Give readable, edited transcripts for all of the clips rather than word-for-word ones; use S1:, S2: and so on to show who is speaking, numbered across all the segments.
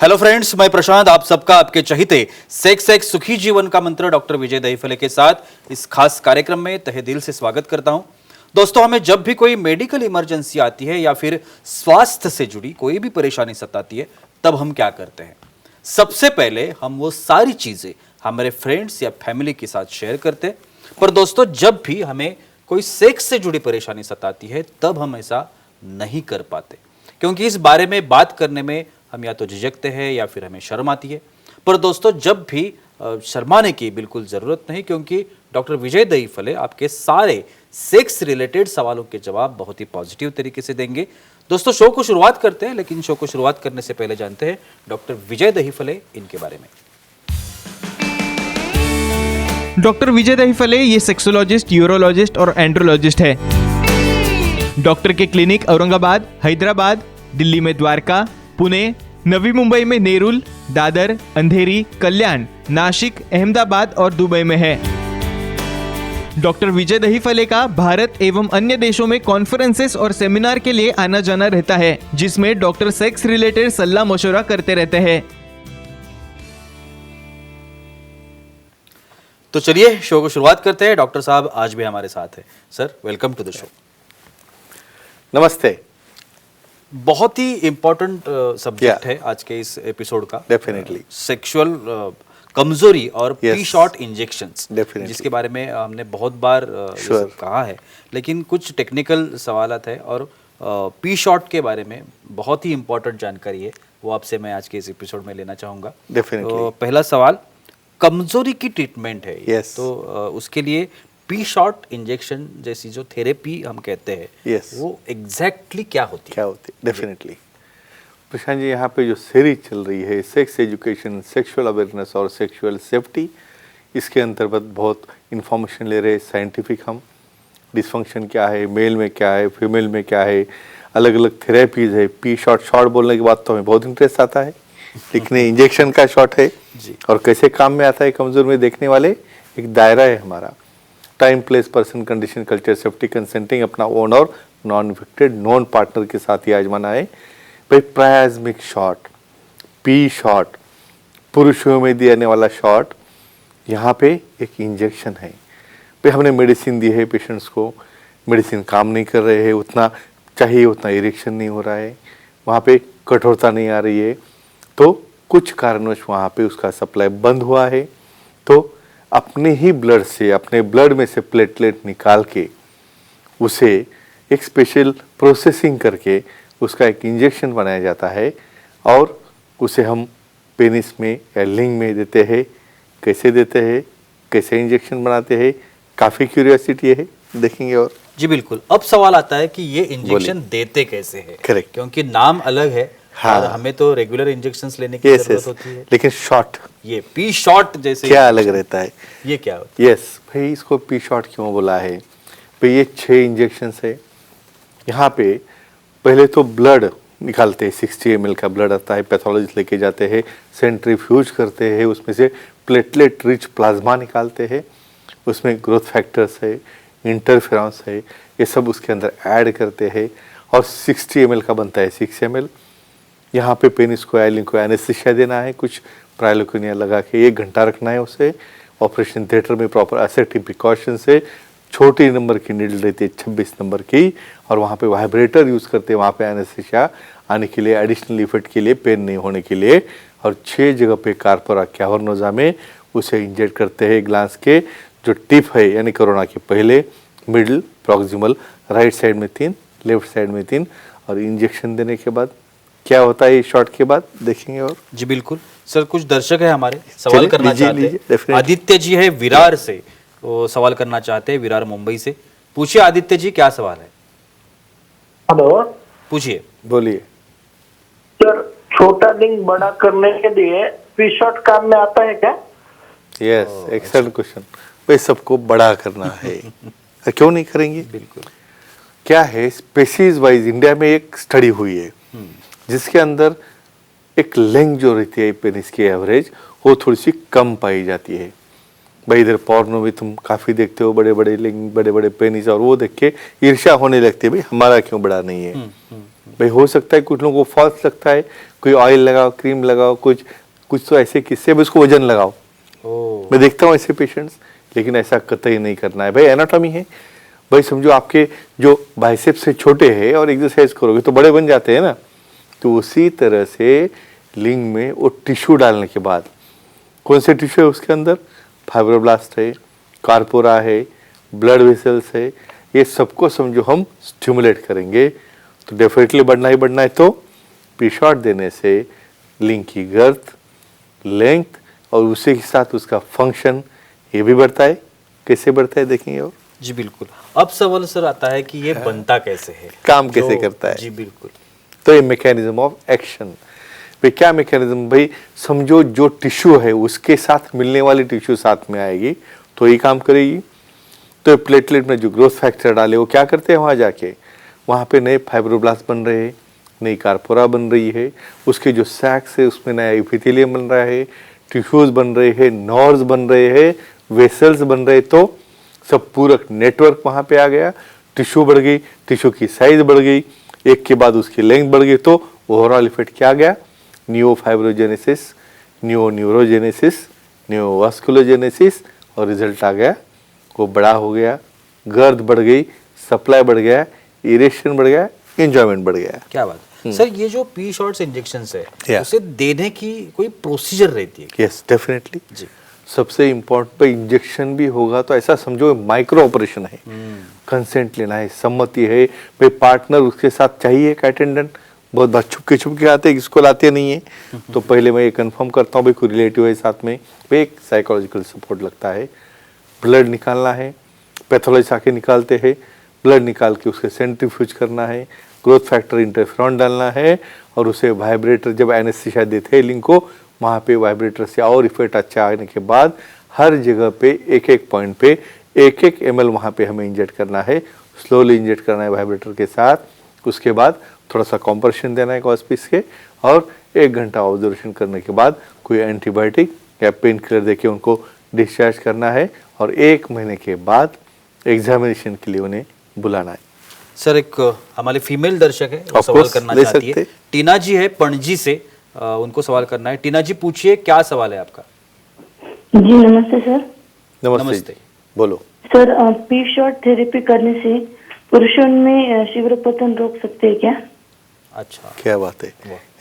S1: Hello friends, मैं प्रशांत आप सबका आपके चहीते सेक्स एक्स सुखी जीवन का मंत्र डॉक्टर विजय दहीफले के साथ इस खास कार्यक्रम में तहे दिल से स्वागत करता हूं। दोस्तों, हमें जब भी कोई मेडिकल इमरजेंसी आती है या फिर स्वास्थ्य से जुड़ी कोई भी परेशानी सताती है, तब हम क्या करते हैं? सबसे पहले हम वो सारी चीजें हमारे फ्रेंड्स या फैमिली के साथ शेयर करते हैं। पर दोस्तों, जब भी हमें कोई सेक्स से जुड़ी परेशानी सताती है, तब हम ऐसा नहीं कर पाते, क्योंकि इस बारे में बात करने में हम या तो झिझकते हैं या फिर हमें शर्म आती है। पर दोस्तों, जब भी शर्माने की बिल्कुल ज़रूरत नहीं, क्योंकि डॉक्टर विजय दहीफले आपके सारे सेक्स रिलेटेड सवालों के जवाब बहुत ही पॉजिटिव तरीके से देंगे। दोस्तों, शो को शुरुआत करते हैं, लेकिन शो को शुरुआत करने से पहले जानते हैं डॉक्टर विजय दहीफले इनके बारे में।
S2: डॉक्टर विजय दहीफले ये सेक्सोलॉजिस्ट, यूरोलॉजिस्ट और एंड्रोलॉजिस्ट है। डॉक्टर के क्लिनिक औरंगाबाद, हैदराबाद, दिल्ली में द्वारका, पुणे, नवी मुंबई में नेरुल, दादर, अंधेरी, कल्याण, नासिक, अहमदाबाद और दुबई में है। डॉक्टर विजय दहीफले का भारत एवं अन्य देशों में कॉन्फ्रेंसेस और सेमिनार के लिए आना जाना रहता है, जिसमें डॉक्टर सेक्स रिलेटेड सलाह मशवरा करते रहते हैं।
S1: तो चलिए शो को शुरुआत करते हैं। डॉक्टर साहब आज भी हमारे साथ है। Sir, welcome to the show.
S3: नमस्ते।
S1: बहुत ही इंपॉर्टेंट सब्जेक्ट है आज के इस एपिसोड का।
S3: डेफिनेटली
S1: सेक्सुअल कमजोरी और पी शॉट इंजेक्शंस, जिसके बारे में हमने बहुत बार ये सब कहा है, लेकिन कुछ टेक्निकल सवालात है और पी शॉट के बारे में बहुत ही इंपॉर्टेंट जानकारी है, वो आपसे मैं आज के इस एपिसोड में लेना चाहूँगा। तो पहला सवाल, कमजोरी की ट्रीटमेंट है ये, तो उसके लिए पी शॉट इंजेक्शन जैसी जो थेरेपी हम कहते हैं, वो एग्जैक्टली क्या होती है?
S3: डेफिनेटली प्रशांत जी, यहाँ पे जो सीरीज चल रही है सेक्स एजुकेशन, सेक्सुअल अवेयरनेस और सेक्सुअल सेफ्टी, इसके अंतर्गत बहुत इंफॉर्मेशन ले रहे हैं साइंटिफिक हम। डिसफंक्शन क्या है, मेल में क्या है, फीमेल में क्या है, अलग अलग थेरेपीज है। पी शॉट, शॉट बोलने के बाद तो हमें बहुत इंटरेस्ट आता है, लेकिन इंजेक्शन का शॉट है और कैसे काम में आता है कमजोर में देखने वाले, एक दायरा है हमारा। Time, place, person, condition, culture, safety, consenting, अपना ओन और नॉन इन्फेक्टेड नॉन पार्टनर के साथ ही आजमाना है। भाई प्रायाज्मिक शॉट, पी शॉट, पुरुषों में दिया जाने वाला शॉट, यहाँ पे एक इंजेक्शन है। भाई हमने मेडिसिन दी है पेशेंट्स को, मेडिसिन काम नहीं कर रहे हैं, उतना चाहिए उतना इरेक्शन नहीं हो रहा है, वहाँ पे कठोरता नहीं आ रही है, तो कुछ कारणवश वहाँ पे उसका सप्लाई बंद हुआ है। तो अपने ही ब्लड से, अपने ब्लड में से प्लेटलेट निकाल के उसे एक स्पेशल प्रोसेसिंग करके उसका एक इंजेक्शन बनाया जाता है और उसे हम पेनिस में या लिंग में देते हैं। कैसे देते हैं, कैसे इंजेक्शन बनाते हैं, काफ़ी क्यूरियोसिटी है, देखेंगे। और
S1: जी बिल्कुल, अब सवाल आता है कि ये इंजेक्शन देते कैसे हैं?
S3: करेक्ट,
S1: क्योंकि नाम अलग है। हाँ, और हमें तो रेगुलर इंजेक्शंस लेने की जरूरत होती है,
S3: लेकिन शॉट,
S1: ये पी शॉट जैसे
S3: क्या अलग रहता है,
S1: ये क्या होता है?
S3: भाई इसको पी शॉट क्यों बोला है? भाई ये 6 इंजेक्शंस है। यहाँ पे पहले तो ब्लड निकालते हैं, 60 ml का ब्लड आता है, पैथोलॉजिस्ट लेके जाते हैं, सेंट्रीफ्यूज करते हैं, उसमें से प्लेटलेट रिच प्लाज्मा निकालते हैं, उसमें ग्रोथ फैक्टर्स है, इंटरफेरेंस है, ये सब उसके अंदर ऐड करते हैं और 60 ml का बनता है 6 ml। यहाँ पे पेनिस को या लिंग को एनेस्थीसिया देना है, कुछ प्राइलोकोनिया लगा के 1 घंटा रखना है उसे। ऑपरेशन थिएटर में प्रॉपर असेप्टिव प्रिकॉशन से छोटी नंबर की नीडल रहती है, 26 नंबर की, और वहाँ पे वाइब्रेटर यूज़ करते हैं वहाँ पे एनेस्थीसिया आने के लिए, एडिशनल इफेक्ट के लिए, पेन नहीं होने के लिए। और 6 जगह पे कार्पोरा कैवर्नोजा में उसे इंजेक्ट करते हैं। ग्लांस के जो टिप है, यानी कोरोना के पहले, मिडल, प्रॉक्सिमल, राइट साइड में 3, लेफ्ट साइड में 3, और इंजेक्शन देने के बाद क्या होता है शॉट के बाद देखेंगे। और
S1: जी बिल्कुल सर, कुछ दर्शक है हमारे सवाल करना चाहते हैं। आदित्य जी है विरार से, वो सवाल करना चाहते हैं, विरार मुंबई से। पूछिए आदित्य जी, क्या सवाल है?
S4: हेलो,
S3: पूछिए, बोलिए।
S4: सर, छोटा लिंग बड़ा करने के लिए पी शॉट काम में आता है क्या?
S3: Yes, excellent question. भाई सबको बड़ा करना है, क्यों नहीं करेंगे?
S1: बिल्कुल।
S3: क्या है, स्पेसीज वाइज इंडिया में एक स्टडी हुई है जिसके अंदर एक लेंथ जो रहती है पेनिस की एवरेज, वो थोड़ी सी कम पाई जाती है। भाई इधर पॉर्नो में तुम काफ़ी देखते हो बड़े बड़े लिंग, बड़े बड़े पेनिस, और वो देख के ईर्ष्या होने लगती है, भाई हमारा क्यों बड़ा नहीं है। भाई हो सकता है कुछ लोगों को फॉल्स लगता है, कोई ऑयल लगाओ, क्रीम लगाओ, कुछ कुछ तो ऐसे किस्से भी उसको वजन लगाओ। मैं देखता हूँ ऐसे पेशेंट्स, लेकिन ऐसा कतई नहीं करना है। भाई एनाटॉमी है, भाई समझो आपके जो बाइसेप्स से छोटे हैं और एक्सरसाइज करोगे तो बड़े बन जाते हैं ना, तो उसी तरह से लिंग में वो टिश्यू डालने के बाद, कौन से टिश्यू है उसके अंदर, फाइब्रोब्लास्ट है, कार्पोरा है, ब्लड वेसल्स है, ये सबको समझो हम स्टिमुलेट करेंगे तो डेफिनेटली बढ़ना ही बढ़ना है। तो पी शॉट देने से लिंग की गर्थ, लेंथ और उसी के साथ उसका फंक्शन ये भी बढ़ता है। कैसे बढ़ता है देखेंगे और
S1: जी बिल्कुल। अब सवाल सर आता है कि ये बनता कैसे है,
S3: काम कैसे करता है।
S1: जी बिल्कुल।
S3: तो ये मैकेनिज्म ऑफ एक्शन, भाई क्या मैकेनिज्म, भाई समझो जो टिश्यू है उसके साथ मिलने वाली टिश्यू साथ में आएगी तो ये काम करेगी। तो प्लेटलेट में जो ग्रोथ फैक्टर डाले वो क्या करते हैं, वहाँ जाके वहाँ पे नए फाइब्रोब्लास्ट बन रहे हैं, नई कार्पोरा बन रही है, उसके जो सैक्स है उसमें नया एपिथेलियम बन रहा है, टिश्यूज बन रहे हैं, नर्व्स बन रहे हैं, वेसल्स बन रहे, तो सब पूरक नेटवर्क वहाँ पे आ गया। टिश्यू बढ़ गई, टिश्यू की साइज बढ़ गई, एक के बाद उसकी लेंथ बढ़ गई, तो ओवरऑल इफेक्ट क्या आ गया, new fibrogenesis, new neurogenesis, new vasculogenesis, और रिजल्ट आ गया वो बड़ा हो गया, गर्द बढ़ गई, सप्लाई बढ़ गया, इरेक्शन बढ़ गया, एंजॉयमेंट बढ़ गया।
S1: क्या बात सर, ये जो पी शॉट्स इंजेक्शंस है
S3: Yeah.
S1: उसे देने की कोई प्रोसीजर रहती है?
S3: Yes definitely.
S1: जी
S3: सबसे इम्पोर्टेंट पे इंजेक्शन भी होगा तो ऐसा समझो माइक्रो ऑपरेशन है, कंसेंट लेना है, सम्मति है, भाई पार्टनर उसके साथ चाहिए एक अटेंडेंट। बहुत बात छुपके आते हैं, किसको लाते नहीं है, तो पहले मैं ये कंफर्म करता हूँ भाई कोई रिलेटिव है साथ में, भाई एक साइकोलॉजिकल सपोर्ट लगता है। ब्लड निकालना है, पैथोलॉजिस्ट आके निकालते हैं, ब्लड निकाल के उसके सेंट्रीफ्यूज करना है, ग्रोथ फैक्टर इंटरफेरॉन डालना है, और उसे वाइब्रेटर जब एनेस्थीसिया देते हैं लिंग को, वहाँ पे वाइब्रेटर से और इफेक्ट अच्छा आने के बाद हर जगह पे एक एक पॉइंट पे 1-1 ml वहाँ पे हमें इंजेक्ट करना है, स्लोली इंजेक्ट करना है वाइब्रेटर के साथ। उसके बाद थोड़ा सा कॉम्प्रेशन देना है हॉस्पिस के, और 1 घंटा ऑब्जर्वेशन करने के बाद कोई एंटीबायोटिक या पेन किलर देके उनको डिस्चार्ज करना है, और 1 महीने के बाद एग्जामिनेशन के लिए उन्हें बुलाना है।
S1: सर, एक हमारे फीमेल दर्शक है, वो
S3: Of
S1: सवाल
S3: course,
S1: करना
S3: ले
S1: चाहती है।
S3: सकते।
S1: टीना जी है पणजी से, उनको सवाल करना है। टीना जी पूछिए, क्या सवाल है आपका?
S5: जी नमस्ते सर।
S3: नमस्ते,
S1: नमस्ते।
S3: बोलो।
S5: सर पी शॉट थेरेपी करने से पुरुषों में शीघ्र पतन रोक सकते हैं क्या?
S1: अच्छा,
S3: क्या बात है,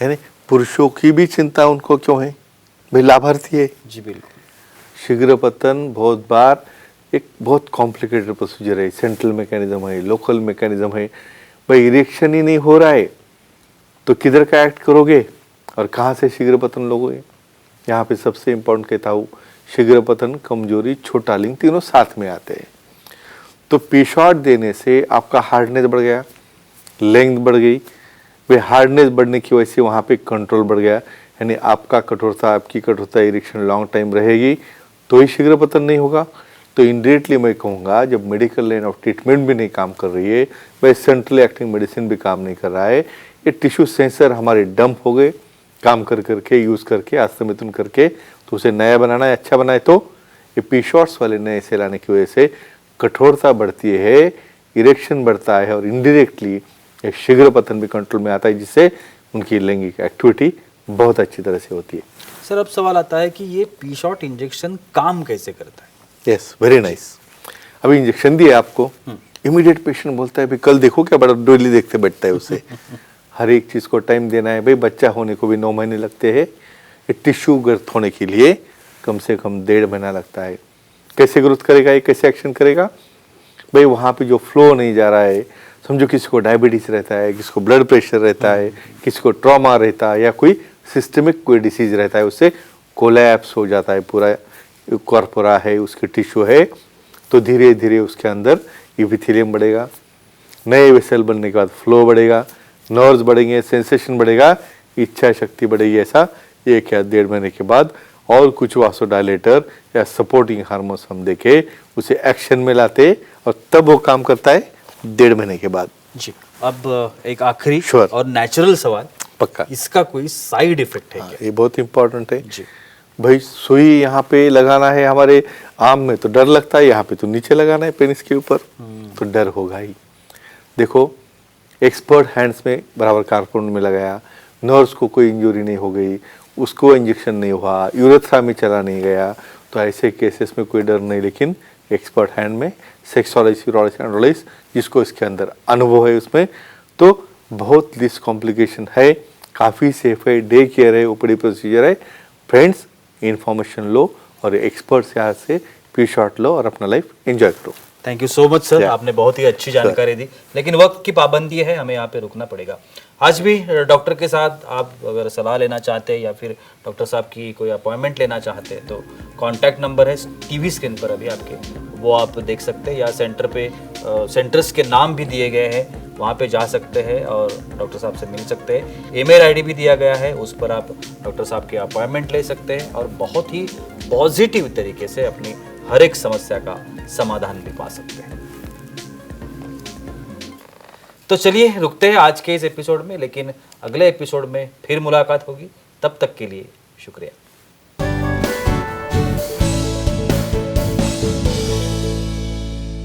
S3: यानी पुरुषों की भी चिंता उनको क्यों है, भाई लाभार्थी है।
S1: जी बिल्कुल।
S3: शीघ्र पतन बहुत बार एक बहुत कॉम्प्लिकेटेड प्रोसीजर है, सेंट्रल मैकेनिज्म है, लोकल मैकेनिज्म है। भाई इरेक्शन ही नहीं हो रहा है तो किधर का एक्ट करोगे और कहाँ से शीघ्र पतन लोगे। यहाँ पे सबसे इम्पोर्टेंट कहता हूँ, शीघ्र पतन, कमजोरी, छोटा लिंग तीनों साथ में आते हैं। तो पी शॉट देने से आपका हार्डनेस बढ़ गया, लेंथ बढ़ गई, वे हार्डनेस बढ़ने की वजह से वहाँ पे कंट्रोल बढ़ गया, यानी आपका कठोरता, आपकी कठोरता इरेक्शन लॉन्ग टाइम रहेगी तो ही शीघ्र पतन नहीं होगा। तो इनडायरेक्टली मैं कहूँगा जब मेडिकल लाइन ऑफ ट्रीटमेंट भी नहीं काम कर रही है, वह सेंट्रल एक्टिंग मेडिसिन भी काम नहीं कर रहा है, ये टिश्यू सेंसर हमारे डंप हो गए काम कर करके, यूज़ करके, आस्तमिथुन करके, तो उसे नया बनाना है, अच्छा बनाए, तो ये पी शॉट्स वाले नए से लाने की वजह से कठोरता बढ़ती है, इरेक्शन बढ़ता है, और इनडायरेक्टली एक शीघ्र पतन भी कंट्रोल में आता है, जिससे उनकी लैंगिक एक्टिविटी बहुत अच्छी तरह से होती है।
S1: सर, अब सवाल आता है कि ये पी शॉट इंजेक्शन काम कैसे करता है?
S3: Yes, very nice. अभी इंजेक्शन दिए आपको, इमीडिएट पेशेंट बोलता है भाई कल देखो क्या बड़ा डोली देखते बैठता है उसे। हर एक चीज़ को टाइम देना है, भाई बच्चा होने को भी 9 महीने लगते हैं, ये टिश्यू ग्रोथ होने के लिए कम से कम 1.5 महीना लगता है। कैसे ग्रोथ करेगा ये, कैसे एक्शन करेगा, भाई वहाँ पे जो फ्लो नहीं जा रहा है, समझो किसी को डायबिटीज रहता है, किसी को ब्लड प्रेशर रहता है, किसी को ट्रॉमा रहता है, या कोई सिस्टमिक कोई डिसीज रहता है, उससे कोलैप्स हो जाता है पूरा कॉर्पोरा है, उसके टिश्यू है, तो धीरे धीरे उसके अंदर एपिथेलियम बढ़ेगा, नए वेसल बनने के बाद फ्लो बढ़ेगा, नर्व्स बढ़ेंगे, सेंसेशन बढ़ेगा, इच्छा शक्ति बढ़ेगी। ऐसा 1 या 1.5 महीने के बाद और कुछ वासोडायलेटर या सपोर्टिंग हार्मोन्स हम देके उसे एक्शन में लाते, और तब वो काम करता है 1.5 महीने के बाद।
S1: जी, अब एक आखिरी
S3: Sure.
S1: और नेचुरल सवाल,
S3: पक्का,
S1: इसका कोई साइड इफेक्ट है क्या?
S3: ये बहुत इंपॉर्टेंट है
S1: जी।
S3: भाई। सुई यहाँ पे लगाना है हमारे आम में तो डर लगता है, यहाँ पे तो नीचे लगाना है पेनिस के ऊपर, तो डर होगा ही। देखो एक्सपर्ट हैंड्स में बराबर कारकुन में लगाया, नर्स को कोई इंजरी नहीं हो गई, उसको इंजेक्शन नहीं हुआ, यूरेथ्रा में चला नहीं गया, तो ऐसे केसेस में कोई डर नहीं। लेकिन एक्सपर्ट हैंड में सेक्सोलॉजिस्ट, यूरोलॉजिस्ट, एंड्रोलॉजिस्ट जिसको इसके अंदर अनुभव है उसमें, तो बहुत लिस्ट कॉम्प्लिकेशन है, काफ़ी सेफ है, डे केयर है, ओपीडी प्रोसीजर है। फ्रेंड्स, इन्फॉर्मेशन लो और एक्सपर्ट से यहाँ से पी शॉट लो और अपना लाइफ एंजॉय करो।
S1: Thank you so much sir,
S3: Yeah.
S1: आपने बहुत ही अच्छी जानकारी दी, लेकिन वक्त की पाबंदी है, हमें यहाँ पे रुकना पड़ेगा। आज भी डॉक्टर के साथ आप अगर सलाह लेना चाहते हैं या फिर डॉक्टर साहब की कोई अपॉइंटमेंट लेना चाहते हैं तो कांटेक्ट नंबर है टीवी स्क्रीन पर अभी आपके, वो आप देख सकते हैं, या सेंटर पे सेंटर्स के नाम भी दिए गए हैं, वहाँ पे जा सकते हैं और डॉक्टर साहब से मिल सकते हैं। ईमेल आईडी भी दिया गया है, उस पर आप डॉक्टर साहब की अपॉइंटमेंट ले सकते हैं और बहुत ही पॉजिटिव तरीके से अपनी हर एक समस्या का समाधान भी पा सकते हैं। तो चलिए रुकते हैं आज के इस एपिसोड में, लेकिन अगले एपिसोड में फिर मुलाकात होगी। तब तक के लिए शुक्रिया।